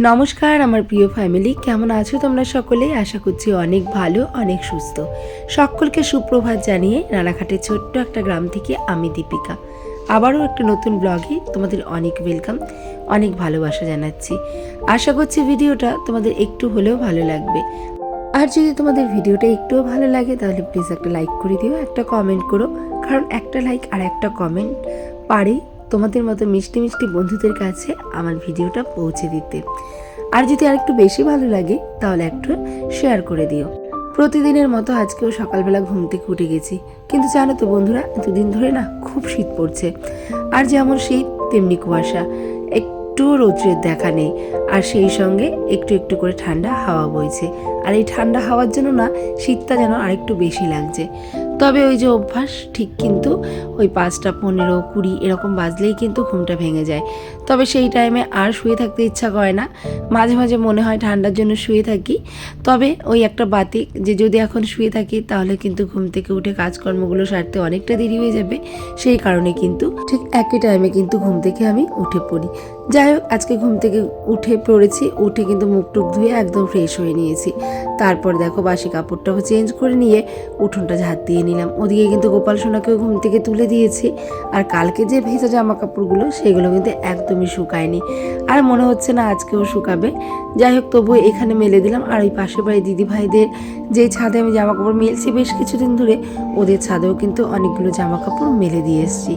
নমস্কার আমার প্রিয় ফ্যামিলি, কেমন আছো তোমরা সকলেই? আশা করছি অনেক ভালো, অনেক সুস্থ। সকলকে সুপ্রভাত জানিয়ে রানাঘাটের ছোট্ট একটা গ্রাম থেকে আমি দীপিকা আবারও একটা নতুন ব্লগে তোমাদের অনেক ওয়েলকাম, অনেক ভালোবাসা জানাচ্ছি। আশা করছি ভিডিওটা তোমাদের একটু হলেও ভালো লাগবে। আর যদি তোমাদের ভিডিওটা একটুও ভালো লাগে তাহলে প্লিজ একটা লাইক করে দিও, একটা কমেন্ট করো, কারণ একটা লাইক আর একটা কমেন্ট পারে তোমাদের মতো মিষ্টি মিষ্টি বন্ধুদের কাছে আমার ভিডিওটা পৌঁছে দিতে। আর যদি আর একটু বেশি ভালো লাগে তাহলে একটু শেয়ার করে দিও। প্রতিদিনের মতো আজকেও সকালবেলা ঘুম থেকে উঠে গেছি, কিন্তু জানো তো বন্ধুরা, দুদিন ধরে না খুব শীত পড়ছে। আর যেমন শীত তেমনি কুয়াশা, একটু রৌদ্রের দেখা নেই। আর সেই সঙ্গে একটু একটু করে ঠান্ডা হাওয়া বইছে। আর এই ঠান্ডা হাওয়ার জন্য না শীতটা যেন আরেকটু বেশি লাগছে। তবে ওই যে অভ্যাস ঠিক, কিন্তু ওই 5টা 15 20 এরকম বাজলেই কিন্তু ঘুমটা ভেঙে যায়। তবে সেই টাইমে আর শুয়ে থাকতে ইচ্ছা করে না, মাঝে মাঝে মনে হয় ঠান্ডার জন্য শুয়ে থাকি। তবে ওই একটা বাতিক যে যদি এখন শুয়ে থাকি তাহলে কিন্তু ঘুম থেকে উঠে কাজকর্মগুলো সারতে অনেকটা দেরি হয়ে যাবে, সেই কারণে কিন্তু ঠিক একই টাইমে কিন্তু ঘুম থেকে আমি উঠে পড়ি। যাই হোক, আজকে ঘুম থেকে উঠে পড়েছি, উঠে কিন্তু মুখ টুক ধুয়ে একদম ফ্রেশ হয়ে নিয়েছি। তারপর দেখো বাসি কাপড়টাও চেঞ্জ করে নিয়ে উঠোনটা ঝাঁট দিয়ে নিলাম। ওদিকে কিন্তু গোপাল সোনাকেও ঘুম থেকে তুলে দিয়েছি। আর কালকে যে ভেজা জামা কাপড়গুলো সেগুলো কিন্তু একদমই শুকায়নি, আর মনে হচ্ছে না আজকেও শুকাবে। যাই হোক, তবুও এখানে মেলে দিলাম। আর ওই পাশের বাড়ি দিদি ভাইদের যেই ছাদে আমি জামা কাপড় মেলছি বেশ কিছুদিন ধরে, ওদের ছাদেও কিন্তু অনেকগুলো জামা কাপড় মেলে দিয়ে এসেছি।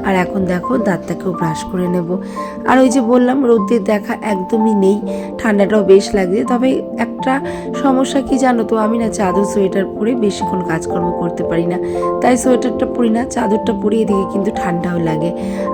আর এখন দেখো দাঁতটাকেও ব্রাশ করে নেব। আর ওই যে বললাম রোদের দেখা একদমই নেই, ঠান্ডাটাও বেশ লাগছে। তবে একটা সমস্যা কি জানো তো, আমি না চাদর সোয়েটার পরে বেশিক্ষণ কাজকর্ম করতে পারি না, তাই সোয়েটারটা পরি না, চাদরটা পরি। এদিকে কিন্তু ঠান্ডাও লাগে,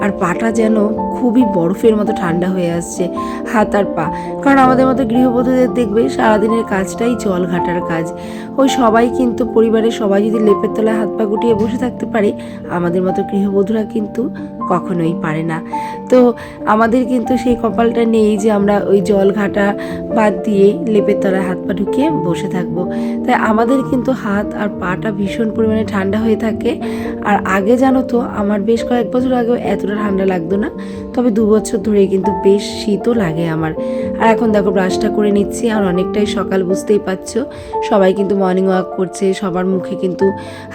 আর পাটা যেন খুবই বরফের মতো ঠান্ডা হয়ে আসছে, হাত আর পা। কারণ আমাদের মতো গৃহবধূদের দেখবে সারাদিনের কাজটাই জল ঘাটার কাজ। ওই সবাই কিন্তু পরিবারের সবাই যদি লেপের তলায় হাত পা গুটিয়ে বসে থাকতে পারে, আমাদের মতো গৃহবধূরা কিন্তু কখনোই পারে না। তো আমাদের কিন্তু সেই কপালটা নেই যে আমরা ওই জল ঘাটা বাদ দিয়ে লেপের তলায় হাত পা ঢুকিয়ে বসে থাকবো। তাই আমাদের কিন্তু হাত আর পাটা ভীষণ পরিমাণে ঠান্ডা হয়ে থাকে। আর আগে জানো তো, আমার বেশ কয়েক বছর আগেও এতটা ঠান্ডা লাগতো না, তবে 2 বছর ধরে কিন্তু বেশ শীতও লাগে আমার। আর এখন দেখো ব্রাশটা করে নিচ্ছি, আর অনেকটাই সকাল, বুঝতেই পারছো সবাই কিন্তু মর্নিং ওয়াক করছে, সবার মুখে কিন্তু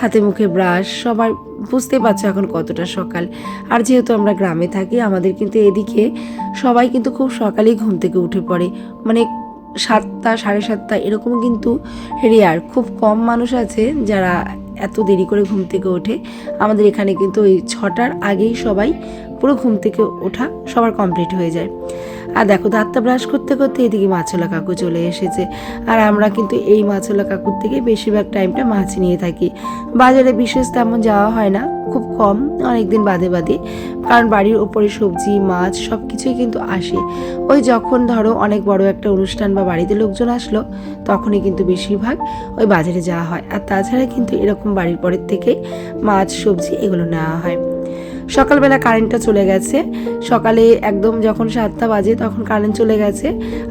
হাতে মুখে ব্রাশ, সবার বুঝতে পারছো এখন কতটা সকাল। আর যেহেতু আমরা গ্রামে থাকি, আমাদের কিন্তু এদিকে সবাই কিন্তু খুব সকালেই ঘুম থেকে উঠে পড়ে, মানে 7টা 7:30 এরকম কিন্তু রেয়ার, খুব কম মানুষ আছে যারা এত দেরি করে ঘুম থেকে ওঠে। আমাদের এখানে কিন্তু ওই 6টার আগেই সবাই পুরো ঘুম থেকে ওঠা সবার কমপ্লিট হয়ে যায়। আর দেখো দাঁতটা ব্রাশ করতে করতে এদিকে মাছওয়ালা কাকু চলে এসেছে। আর আমরা কিন্তু এই মাছওয়ালা কাকুর থেকে বেশিরভাগ টাইমটা মাছ নিয়ে থাকি। বাজারে বিশেষ তেমন যাওয়া হয় না, খুব কম, অনেকদিন বাদে বাদে, কারণ বাড়ির ওপরে সবজি মাছ সব কিছুই কিন্তু আসে। ওই যখন ধরো অনেক বড় একটা অনুষ্ঠান বা বাড়িতে লোকজন আসলো, তখনই কিন্তু বেশিরভাগ ওই বাজারে যাওয়া হয়। আর তাছাড়া কিন্তু এরকম বাড়ির পরের থেকে মাছ সবজি এগুলো নেওয়া হয়। সকালবেলা কারেন্টটা চলে গেছে, সকালে একদম যখন 7টা বাজে তখন কারেন্ট চলে গেছে।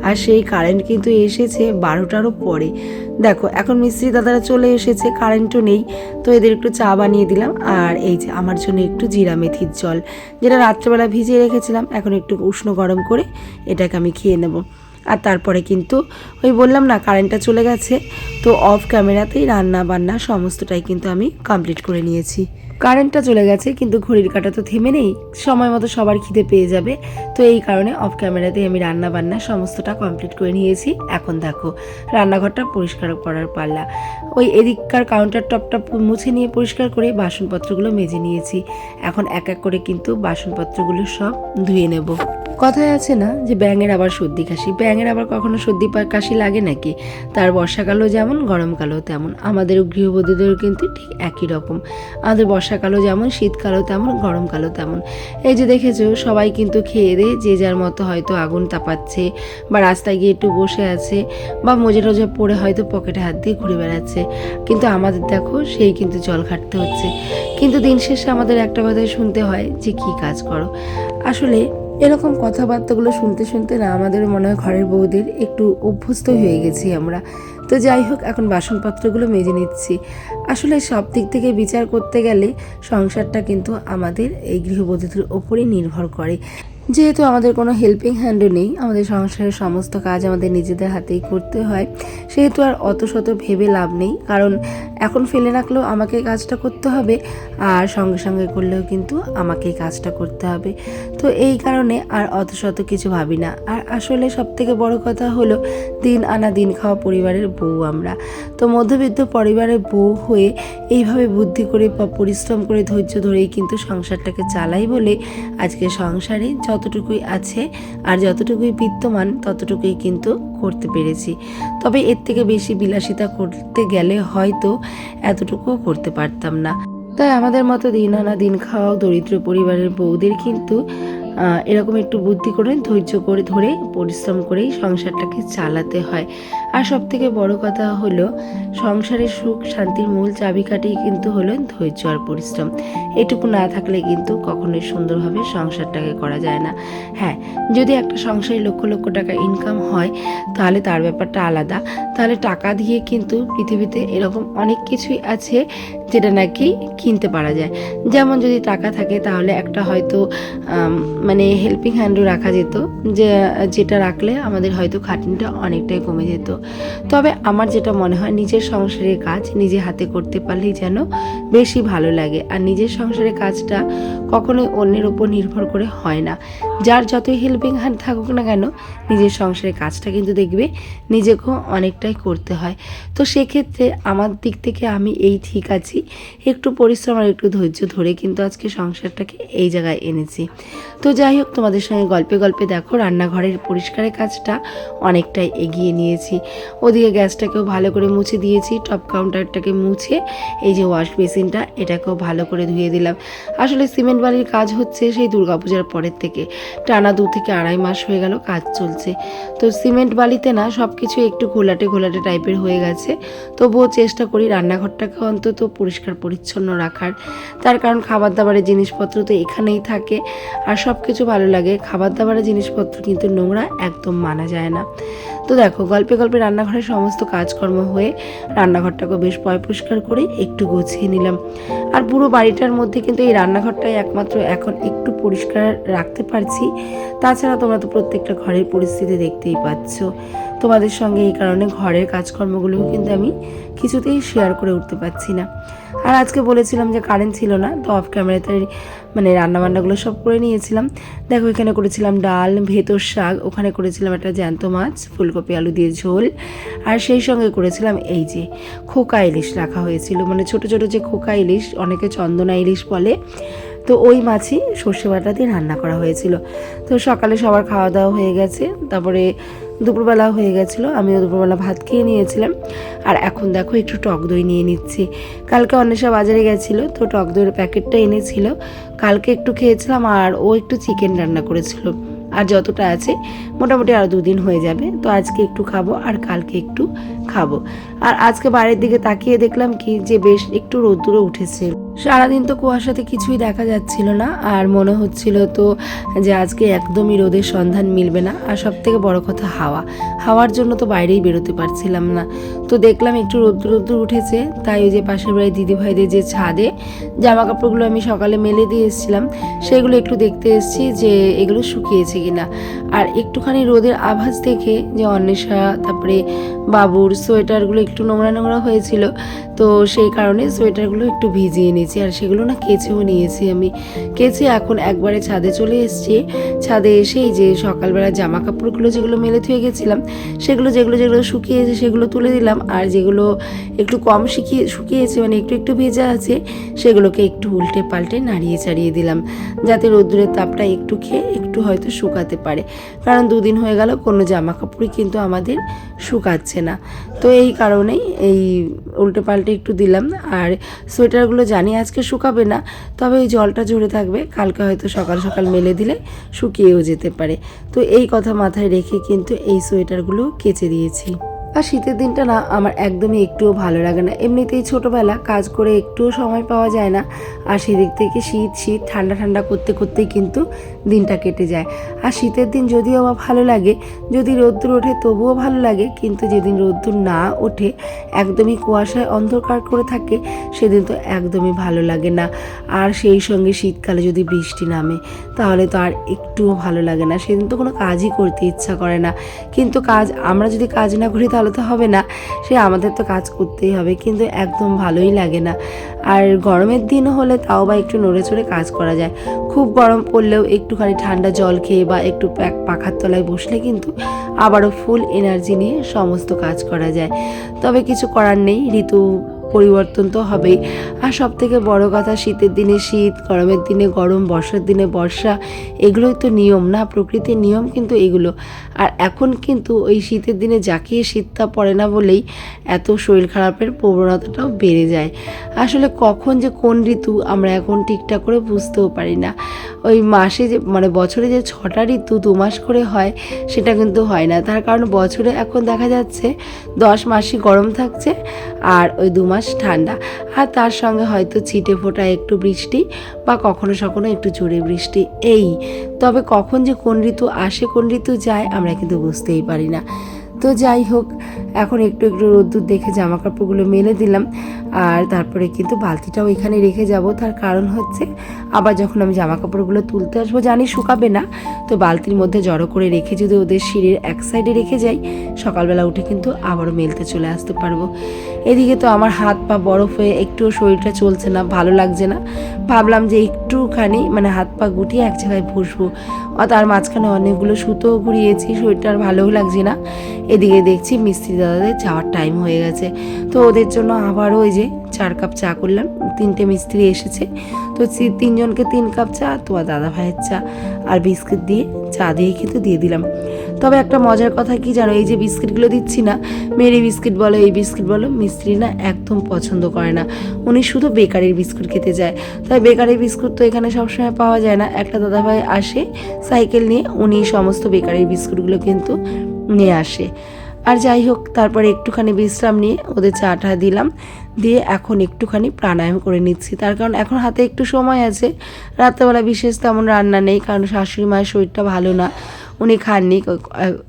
আর সেই কারেন্ট কিন্তু এসেছে 12টারও পরে। দেখো এখন মিস্ত্রি দাদারা চলে এসেছে, কারেন্টও নেই, তো এদের একটু চা বানিয়ে দিলাম। আর এই যে আমার জন্য একটু জিরা মেথির জল, যেটা রাত্রেবেলা ভিজিয়ে রেখেছিলাম, এখন একটু উষ্ণ গরম করে এটাকে আমি খেয়ে নেব। আর তারপরে কিন্তু ওই বললাম না কারেন্টটা চলে গেছে, তো অফ ক্যামেরাতেই রান্না বান্না সমস্তটাই কিন্তু আমি কমপ্লিট করে নিয়েছি। কারেন্টটা চলে গেছে কিন্তু ঘড়ির কাঁটা তো থেমে নেই, সময় মতো সবার খিদে পেয়ে যাবে, তো এই কারণে অফ ক্যামেরাতেই আমি রান্না বান্না সমস্তটা কমপ্লিট করে নিয়েছি। এখন দেখো রান্নাঘরটা পরিষ্কার করার পাল্লা। ওই এদিককার কাউন্টার টপটা মুছে নিয়ে পরিষ্কার করে বাসনপত্রগুলো মেজে নিয়েছি। এখন এক এক করে কিন্তু বাসনপত্রগুলো সব ধুয়ে নেব। কথায় আছে না যে ব্যাঙের আবার সর্দি কাশি, ব্যাঙের আবার কখনো সর্দি কাশি লাগে নাকি? তার বর্ষাকালও যেমন গরমকালও তেমন, আমাদের গৃহবধূদেরও কিন্তু ঠিক একই রকম। আমাদের বর্ষাকালও যেমন, শীতকালও তেমন, গরমকালও তেমন। এই যে দেখেছো সবাই কিন্তু খেয়ে দিয়ে যে যার মতো হয়তো আগুন তাপাচ্ছে, বা রাস্তায় গিয়ে একটু বসে আছে, বা মোজা টোজা পরে হয়তো পকেটে হাত দিয়ে ঘুরে বেড়াচ্ছে। কিন্তু আমাদের দেখো সেই কিন্তু জল ঘাটতে হচ্ছে। কিন্তু দিন শেষে আমাদের একটা কথাই শুনতে হয় যে কী কাজ করো। আসলে এরকম কথাবার্তাগুলো শুনতে শুনতে না আমাদের মনে হয় ঘরের বউদের একটু অভ্যস্ত হয়ে গেছি আমরা। তো যাই হোক, এখন বাসনপত্রগুলো মেজে নিচ্ছি। আসলে সব দিক থেকে বিচার করতে গেলে সংসারটা কিন্তু আমাদের এই গৃহবধূদের ওপরই নির্ভর করে। যেহেতু আমাদের কোনো হেল্পিং হ্যান্ডও নেই, আমাদের সংসারের সমস্ত কাজ আমাদের নিজেদের হাতেই করতে হয়, সেহেতু আর অত শত ভেবে লাভ নেই। কারণ এখন ফেলে রাখলেও আমাকে কাজটা করতে হবে, আর সঙ্গে সঙ্গে করলেও কিন্তু আমাকেই কাজটা করতে হবে। তো এই কারণে আর অত শত কিছু ভাবি না। আর আসলে সবথেকে বড় কথা হলো, দিন আনা দিন খাওয়া পরিবারের বউ আমরা। তো মধ্যবিত্ত পরিবারের বউ হয়ে এইভাবে বুদ্ধি করে বা পরিশ্রম করে ধৈর্য ধরেই কিন্তু সংসারটাকে চালাই বলে আজকে সংসারে যতটুকুই আছে আর যতটুকুই বিদ্যমান ততটুকুই কিন্তু করতে পেরেছি। তবে এর থেকে বেশি বিলাসিতা করতে গেলে হয়তো এতটুকুও করতে পারতাম না। তাই আমাদের মতো দিন আনা দিন খাওয়া দরিদ্র পরিবারের বউদের কিন্তু এরকম একটু বুদ্ধি করে ধৈর্য করে ধরে পরিশ্রম করেই সংসারটাকে চালাতে হয়। আর সব থেকে বড় কথা হলো, সংসারের সুখ শান্তির মূল চাবিকাঠিই কিন্তু হলো ধৈর্য আর পরিশ্রম। এটুকু না থাকলে কিন্তু কখনোই সুন্দরভাবে সংসারটাকে করা যায় না। হ্যাঁ, যদি একটা সংসারে লক্ষ লক্ষ টাকা ইনকাম হয় তাহলে তার ব্যাপারটা আলাদা। তাহলে টাকা দিয়ে কিন্তু পৃথিবীতে এরকম অনেক কিছুই আছে যেটা নাকি কিনতে পারা যায়। যেমন যদি টাকা থাকে তাহলে একটা হয়তো মানে হেল্পিং হ্যান্ডও রাখা যেত, যেটা রাখলে আমাদের হয়তো খাটনিটা অনেকটাই কমে যেত। তবে আমার যেটা মনে হয়, নিজের সংসারের কাজ নিজে হাতে করতে পারলেই যেন বেশি ভালো লাগে। আর নিজের সংসারের কাজটা কখনোই অন্যের উপর নির্ভর করে হয় না। যার যতই হেল্পিং হ্যান্ড থাকুক না কেন, নিজের সংসারের কাজটা কিন্তু দেখবে নিজেকেও অনেকটাই করতে হয়। তো সেক্ষেত্রে আমার দিক থেকে আমি এই ঠিক আছি, একটু পরিশ্রম আর একটু ধৈর্য ধরে কিন্তু আজকে সংসারটাকে এই জায়গায় এনেছি। তো যাই হোক, তোমাদের সঙ্গে গল্পে গল্পে দেখো রান্নাঘরের পরিষ্কারের কাজটা অনেকটাই এগিয়ে নিয়েছি। ওদিকে গ্যাসটাকেও ভালো করে মুছে দিয়েছি, টপ কাউন্টারটাকে মুছে এই যে ওয়াশ বেসিনটা এটাকেও ভালো করে ধুয়ে দিলাম। আসলে সিমেন্ট বালির কাজ হচ্ছে সেই দুর্গাপূজার পরের থেকে, টানা 2 থেকে আড়াই মাস হয়ে গেল কাজ চলছে। তো সিমেন্ট বালিতে না সব কিছু একটু ঘোলাটে ঘোলাটে টাইপের হয়ে গেছে। তবুও চেষ্টা করি রান্নাঘরটাকে অন্তত পরিষ্কার পরিচ্ছন্ন রাখার। তার কারণ খাবার দাবারের জিনিসপত্র তো এখানেই থাকে, আর সব কিছু ভালো লাগে। খাবার দাবারের জিনিসপত্র কিন্তু নোংরা একদম মানা যায় না। তো দেখো, গল্পে গল্পে রান্নাঘরের সমস্ত কাজকর্ম হয়ে রান্নাঘরটাকে বেশ পরিষ্কার করে একটু গুছিয়ে নিলাম। আর পুরো বাড়িটার মধ্যে কিন্তু এই রান্নাঘরটাই একমাত্র এখন একটু পরিষ্কার রাখতে পারছি। তাছাড়া তোমরা তো প্রত্যেকটা ঘরের পরিস্থিতি দেখতেই পাচ্ছ। তোমাদের সঙ্গে এই কারণে ঘরের কাজকর্মগুলোও কিন্তু আমি কিছুতেই শেয়ার করে উঠতে পারছি না। আর আজকে বলেছিলাম যে কারেন্ট ছিল না, তো অফ ক্যামেরাতে মানে রান্নাবান্নাগুলো সব করে নিয়েছিলাম। দেখো, এখানে করেছিলাম ডাল, ভেতর শাক, ওখানে করেছিলাম একটা জ্যান্ত মাছ ফুলকপি আলু দিয়ে ঝোল, আর সেই সঙ্গে করেছিলাম এই যে খোকা ইলিশ রাখা হয়েছিল, মানে ছোট ছোট যে খোকা ইলিশ, অনেকে চন্দনা ইলিশ বলে। তো ওই মাছই সর্ষে বাটা দিয়ে রান্না করা হয়েছিল। তো সকালে সবার খাওয়া দাওয়া হয়ে গেছে, তারপরে দুপুরবেলা হয়ে গেছিলো, আমিও দুপুরবেলা ভাত খেয়ে নিয়েছিলাম। আর এখন দেখো একটু টক দই নিয়ে নিচ্ছি। কালকে অন্বেষা বাজারে গেছিলো, তো টক দইয়ের প্যাকেটটা এনেছিল, কালকে একটু খেয়েছিলাম, আর ও একটু চিকেন রান্না করেছিল। আর যতটা আছে মোটামুটি আরও 2 দিন হয়ে যাবে। তো আজকে একটু খাবো আর কালকে একটু খাবো। আর আজকে বাইরের দিকে তাকিয়ে দেখলাম কি যে বেশ একটু রোদ্দুরও উঠেছে। সারাদিন তো কুয়াশাতে কিছুই দেখা যাচ্ছিল না, আর মনে হচ্ছিল তো যে আজকে একদমই রোদের সন্ধান মিলবে না। আর সব থেকে বড় কথা হাওয়ার জন্য তো বাইরেই বেরোতে পারছিলাম না। তো দেখলাম একটু রোদ্দুর উঠেছে, তাই ওই যে পাশের বাড়ির দিদিভাইদের যে ছাদে জামা কাপড়গুলো আমি সকালে মেলে দিয়ে এসেছিলাম, সেগুলো একটু দেখতে এসেছি যে এগুলো শুকিয়েছে কিনা। আর একটুখানি রোদের আভাস দেখে যে অন্বেষা তারপরে বাবুর সোয়েটারগুলো একটু নোংরা নোংরা হয়েছিল, তো সেই কারণে সোয়েটারগুলো একটু ভিজিয়ে নিয়েছি। আর সেগুলো না কেচেও নিয়েছি, আমি কেচে এখন একবারে ছাদে চলে এসেছি। ছাদে এসেই যে সকালবেলা জামা কাপড়গুলো যেগুলো মেলে থুয়ে গেছিলাম, সেগুলো যেগুলো শুকিয়েছে সেগুলো তুলে দিলাম। আর যেগুলো একটু কম শুকিয়েছে মানে একটু ভেজা আছে, সেগুলোকে একটু উল্টে পাল্টে নাড়িয়ে চাড়িয়ে দিলাম, যাতে রোদ্দুরের তাপটা একটু খেয়ে একটু হয়তো শুকাতে পারে। কারণ 2 দিন হয়ে গেল কোনো জামা কাপড়ই কিন্তু আমাদের শুকাচ্ছে না। তো এই কারণেই এই উল্টে পাল্টে একটু দিলাম। আর সোয়েটারগুলো জানি আজকে শুকাবে না, তবে ওই জলটা ঝরে থাকবে, কালকে হয়তো সকাল সকাল মেলে দিলে শুকিয়েও যেতে পারে। তো এই কথা মাথায় রেখে কিন্তু এই সোয়েটারগুলো কেচে দিয়েছি। আর শীতের দিনটা না আমার একদমই একটুও ভালো লাগে না। এমনিতেই ছোটোবেলা কাজ করে একটুও সময় পাওয়া যায় না, আর সেদিক থেকে শীত শীত ঠান্ডা ঠান্ডা করতে করতেই কিন্তু দিনটা কেটে যায়। আর শীতের দিন যদিও বা ভালো লাগে, যদি রোদ্দুর ওঠে তবুও ভালো লাগে, কিন্তু যেদিন রোদ্দুর না ওঠে একদমই কুয়াশায় অন্ধকার করে থাকে সেদিন তো একদমই ভালো লাগে না। আর সেই সঙ্গে শীতকালে যদি বৃষ্টি নামে তাহলে তো আর একটুও ভালো লাগে না, সেদিন তো কোনো কাজই করতে ইচ্ছা করে না। কিন্তু আমরা যদি কাজ না করি তাহলে তো হবে না, সে আমাদের তো কাজ করতেই হবে, কিন্তু একদম ভালোই লাগে না। আর গরমের দিন হলে তাও বা একটু নড়ে চড়ে কাজ করা যায়, খুব গরম পড়লেও একটুখানি ঠান্ডা জল খেয়ে বা একটু পাখার তলায় বসলে কিন্তু আবারও ফুল এনার্জি নিয়ে সমস্ত কাজ করা যায়। তবে কিছু করার নেই, ঋতু পরিবর্তন তো হবেই। আর সব থেকে বড় কথা, শীতের দিনে শীত, গরমের দিনে গরম, বর্ষার দিনে বর্ষা, এগুলোই তো নিয়ম না, প্রকৃতির নিয়ম কিন্তু এগুলো। আর এখন কিন্তু ওই শীতের দিনে জাঁকিয়ে শীতটা পড়ে না বলেই এত শরীর খারাপের প্রবণতাটাও বেড়ে যায়। আসলে কখন যে কোন ঋতু আমরা এখন ঠিকঠাক করে বুঝতেও পারি না। ওই মাসে যে বছরে যে 6টা ঋতু 2 মাস করে হয় সেটা কিন্তু হয় না, তার কারণ বছরে এখন দেখা যাচ্ছে 10 মাসই গরম থাকছে আর ওই 2 মাস ঠান্ডা, আর তার সঙ্গে হয়তো ছিটে ফোটা একটু বৃষ্টি বা কখনো সখনো একটু জোরে বৃষ্টি, এই। তবে কখন যে কোন ঋতু আসে কোন ঋতু যায় আমরা কিন্তু বুঝতেই পারি না। তো যাই হোক, এখন একটু একটু রোদ্দুর দেখে জামা কাপড়গুলো মেলে দিলাম, আর তারপরে কিন্তু বালতিটাও এখানে রেখে যাব। তার কারণ হচ্ছে আবার যখন আমি জামা কাপড়গুলো তুলতে আসবো, জানি শুকাবে না, তো বালতির মধ্যে জড়ো করে রেখে যদি ওদের সিঁড়ির এক সাইডে রেখে যাই, সকালবেলা উঠে কিন্তু আবারও মেলতে চলে আসতে পারবো। এদিকে তো আমার হাত পা বরফ হয়ে একটুও শরীরটা চলছে না, ভালো লাগছে না। ভাবলাম যে একটুখানি হাত পা গুটিয়ে এক জায়গায় বসবো, তার মাঝখানে অনেকগুলো সুতোও ঘুরিয়েছি, শরীরটা আর ভালোও লাগছে না। এদিকে দেখছি মিস্ত্রি দাদাদের যাওয়ার টাইম হয়ে গেছে, তো ওদের জন্য আবারও ওই যে 4 কাপ চা করলাম। 3টে মিস্ত্রি এসেছে, তো 3জনকে 3 কাপ চা, তোমার দাদা ভাইয়ের চা আর বিস্কিট দিয়ে চা দিয়ে কিন্তু দিয়ে দিলাম। তবে একটা মজার কথা কি জানো, এই যে বিস্কিটগুলো দিচ্ছি না, মেরি বিস্কিট বলো এই বিস্কিট বলো, মিস্ত্রি না একদম পছন্দ করে না, উনি শুধু বেকারির বিস্কুট খেতে যায়। তাই বেকারির বিস্কুট তো এখানে সবসময় পাওয়া যায় না, একটা দাদাভাই আসে সাইকেল নিয়ে, উনি সমস্ত বেকারির বিস্কুটগুলো কিন্তু নিয়ে আসে। আর যাই হোক, তারপরে একটুখানি বিশ্রাম নিয়ে ওদের চাটা দিলাম, দিয়ে এখন একটুখানি প্রাণায়াম করে নিচ্ছি। তার কারণ এখন হাতে একটু সময় আছে, রাত্রেবেলা বিশেষ তেমন রান্না নেই, কারণ শাশুড়ি মায়ের শরীরটা ভালো না, উনি খাননি,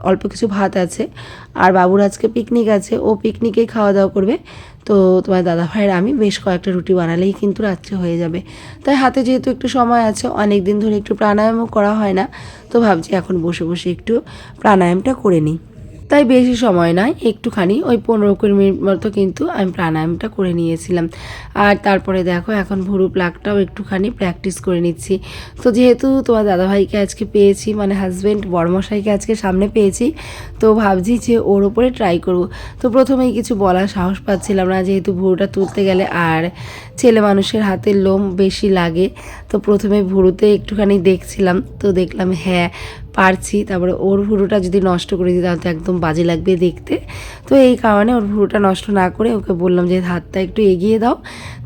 অল্প কিছু ভাত আছে। আর বাবুর আজকে পিকনিক আছে, ও পিকনিকেই খাওয়া দাওয়া করবে। তো তোমার দাদা ভাইয়ের আমি বেশ কয়েকটা রুটি বানালেই কিন্তু রাত্রে হয়ে যাবে। তাই হাতে যেহেতু একটু সময় আছে, অনেক দিন ধরে একটু প্রাণায়ামও করা হয় না, তো ভাবছি এখন বসে বসে একটু প্রাণায়ামটা করে নিই। তাই বেশি সময় নয়, একটুখানি ওই 15-20 মিনিট মতো কিন্তু আমি প্রাণায়ামটা করে নিয়েছিলাম। আর তারপরে দেখো এখন ভুরু প্লাগটাও একটুখানি প্র্যাকটিস করে নিচ্ছি। তো যেহেতু তোমার দাদাভাইকে আজকে পেয়েছি, হাজব্যান্ড বড়মশাইকে আজকে সামনে পেয়েছি, তো ভাবছি যে ওর ওপরে ট্রাই করব। তো প্রথমেই কিছু বলার সাহস পাচ্ছিলাম না, যেহেতু ভুরুটা তুলতে গেলে আর ছেলে মানুষের হাতের লোম বেশি লাগে। তো প্রথমে ভুরুতে একটুখানি দেখছিলাম, তো দেখলাম হ্যাঁ পারছি। তারপরে ওর ভুরুটা যদি নষ্ট করে দিই তাহলে তো একদম বাজে লাগবে দেখতে, তো এই কারণে ওর ভুরুটা নষ্ট না করে ওকে বললাম যে হাতটা একটু এগিয়ে দাও,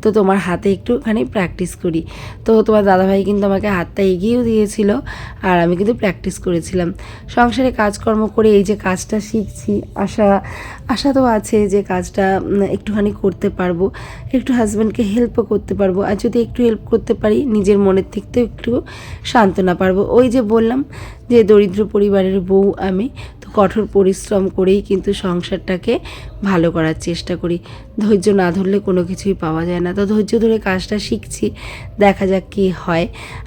তো তোমার হাতে একটুখানি প্র্যাকটিস করি। তো তোমার দাদাভাই কিন্তু আমাকে হাতটা এগিয়েও দিয়েছিল, আর আমি কিন্তু প্র্যাকটিস করেছিলাম। সংসারে কাজকর্ম করে এই যে কাজটা শিখছি, আশা তো আছে যে কাজটা একটুখানি করতে পারবো, একটু হাজব্যান্ডকে হেল্পও করতে পারবো। আর যদি একটু হেল্প করতে পারি, নিজের মনের থেকেও একটু সান্ত্বনা পারবো। ওই যে বললাম যে দরিদ্র পরিবারের বউ আমি, তো কঠোর পরিশ্রম করেই কিন্তু সংসারটাকে ভালো করার চেষ্টা করি। ধৈর্য না ধরলে কোনো কিছুই পাওয়া যায় না, তো ধৈর্য ধরে কাজটা শিখছি, দেখা যাক কী হয়।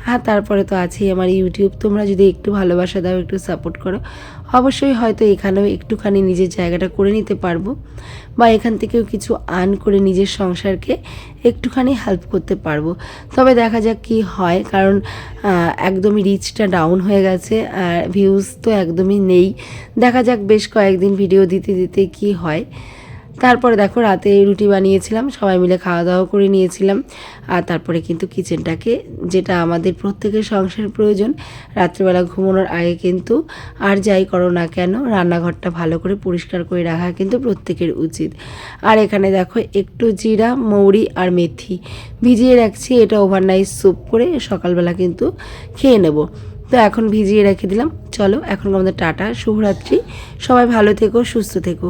আর তারপরে তো আছেই আমার ইউটিউব, তোমরা যদি একটু ভালোবাসা দাও, একটু সাপোর্ট করো, অবশ্যই হয়তো এখানেও একটুখানি নিজের জায়গাটা করে নিতে পারবো, বা এখান থেকেও কিছু আর্ন করে নিজের সংসারকে একটুখানি হেল্প করতে পারবো। তবে দেখা যাক কি হয়, কারণ একদমই রিচটা ডাউন হয়ে গেছে, আর ভিউজ তো একদমই নেই। দেখা যাক বেশ কয়েকদিন ভিডিও দিতে দিতে কি হয়। তারপরে দেখো রাতে রুটি বানিয়েছিলাম, সবাই মিলে খাওয়া দাওয়া করে নিয়েছিলাম। আর তারপরে কিন্তু কিচেনটাকে, যেটা আমাদের প্রত্যেকের সংসারের প্রয়োজন, রাত্রিবেলা ঘুমানোর আগে কিন্তু আর যাই করো না কেন রান্নাঘরটা ভালো করে পরিষ্কার করে রাখা কিন্তু প্রত্যেকের উচিত। আর এখানে দেখো একটু জিরা, মৌরি আর মেথি ভিজিয়ে রাখছি, এটা ওভারনাইট স্যুপ করে সকালবেলা কিন্তু খেয়ে নেব। তো এখন ভিজিয়ে রেখে দিলাম। চলো এখন আমাদের টাটা, শুভরাত্রি, সবাই ভালো থেকো, সুস্থ থেকো।